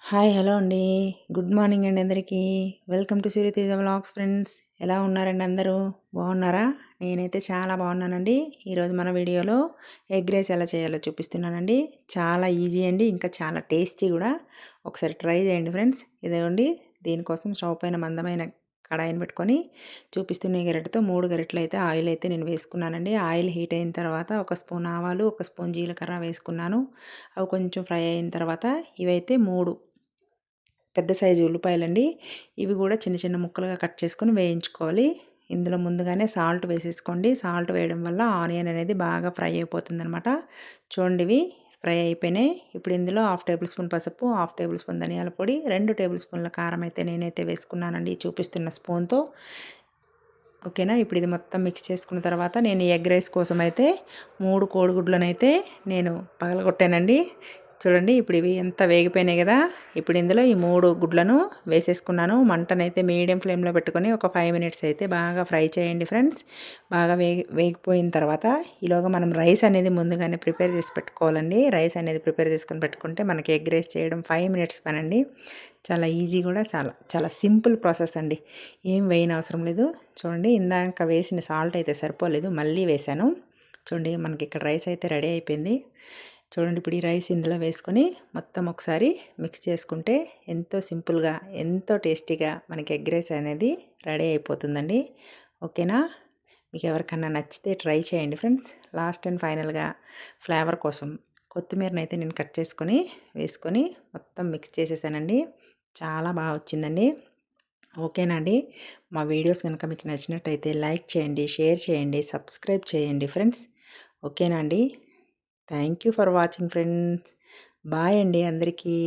Hi hello అండి. Good morning అండి అందరికీ. Welcome to Surya Teja vlogs friends. ఎలా ఉన్నారండి అందరూ? బాగున్నారా? నేనైతే చాలా బాగున్నానండి. ఈరోజు మన వీడియోలో ఎగ్ రైస్ ఎలా చేయాలో చూపిస్తున్నానండి. చాలా ఈజీ అండి, ఇంకా చాలా టేస్టీ కూడా. ఒకసారి ట్రై చేయండి ఫ్రెండ్స్. ఇదిగోండి, దీనికోసం స్టవ్ పైన మందమైన కడాయిని పెట్టుకొని చూపిస్తున్న ఈ గరిటెతో 3 గరిటెలు అయితే ఆయిల్ అయితే నేను వేసుకున్నానండి. ఆయిల్ హీట్ అయిన తర్వాత 1 స్పూన్ ఆవాలు, 1 స్పూన్ జీలకర్ర వేసుకున్నాను. అవి కొంచెం ఫ్రై అయిన తర్వాత ఇవైతే 3 పెద్ద సైజు ఉల్లిపాయలండి. ఇవి కూడా చిన్న చిన్న ముక్కలుగా కట్ చేసుకొని వేయించుకోవాలి. ఇందులో ముందుగానే సాల్ట్ వేసేసుకోండి. సాల్ట్ వేయడం వల్ల ఆనియన్ అనేది బాగా ఫ్రై అయిపోతుందనమాట. చూడండి, ఇవి ఫ్రై అయిపోయినాయి. ఇప్పుడు ఇందులో 1/2 టేబుల్ స్పూన్ పసుపు, 1/2 టేబుల్ స్పూన్ ధనియాల పొడి, 2 టేబుల్ స్పూన్ల కారం అయితే నేనైతే వేసుకున్నానండి చూపిస్తున్న స్పూన్తో. ఓకేనా. ఇప్పుడు ఇది మొత్తం మిక్స్ చేసుకున్న తర్వాత నేను ఎగ్ రైస్ కోసం అయితే 3 కోడిగుడ్లనైతే నేను పగలగొట్టానండి. చూడండి, ఇప్పుడు ఇవి ఎంత వేగిపోయినాయి కదా. ఇప్పుడు ఇందులో ఈ 3 గుడ్లను వేసేసుకున్నాను. మంటనైతే మీడియం ఫ్లేమ్లో పెట్టుకొని ఒక 5 మినిట్స్ అయితే బాగా ఫ్రై చేయండి ఫ్రెండ్స్. బాగా వేగిపోయిన తర్వాత ఈలోగా మనం రైస్ అనేది ముందుగానే ప్రిపేర్ చేసి పెట్టుకోవాలండి. రైస్ అనేది ప్రిపేర్ చేసుకొని పెట్టుకుంటే మనకి ఎగ్ రైస్ చేయడం 5 మినిట్స్ పనండి. చాలా ఈజీ కూడా, చాలా చాలా సింపుల్ ప్రాసెస్ అండి. ఏం వేయనవసరం లేదు. చూడండి, ఇందాక వేసిన సాల్ట్ అయితే సరిపోలేదు, మళ్ళీ వేసాను. చూడండి, మనకి ఇక్కడ రైస్ అయితే రెడీ అయిపోయింది. చూడండి, ఇప్పుడు ఈ రైస్ ఇందులో వేసుకొని మొత్తం ఒకసారి మిక్స్ చేసుకుంటే ఎంతో సింపుల్గా, ఎంతో టేస్టీగా మనకి ఎగ్ రైస్ అనేది రెడీ అయిపోతుందండి. ఓకేనా. మీకు ఎవరికన్నా నచ్చితే ట్రై చేయండి ఫ్రెండ్స్. లాస్ట్ అండ్ ఫైనల్గా ఫ్లేవర్ కోసం కొత్తిమీరనైతే నేను కట్ చేసుకొని వేసుకొని మొత్తం మిక్స్ చేసేసానండి. చాలా బాగా వచ్చిందండి. ఓకేనా అండి. మా వీడియోస్ కనుక మీకు నచ్చినట్టయితే లైక్ చేయండి, షేర్ చేయండి, సబ్స్క్రైబ్ చేయండి ఫ్రెండ్స్. ఓకేనా అండి. Thank you for watching friends. Bye అండి అందరికీ.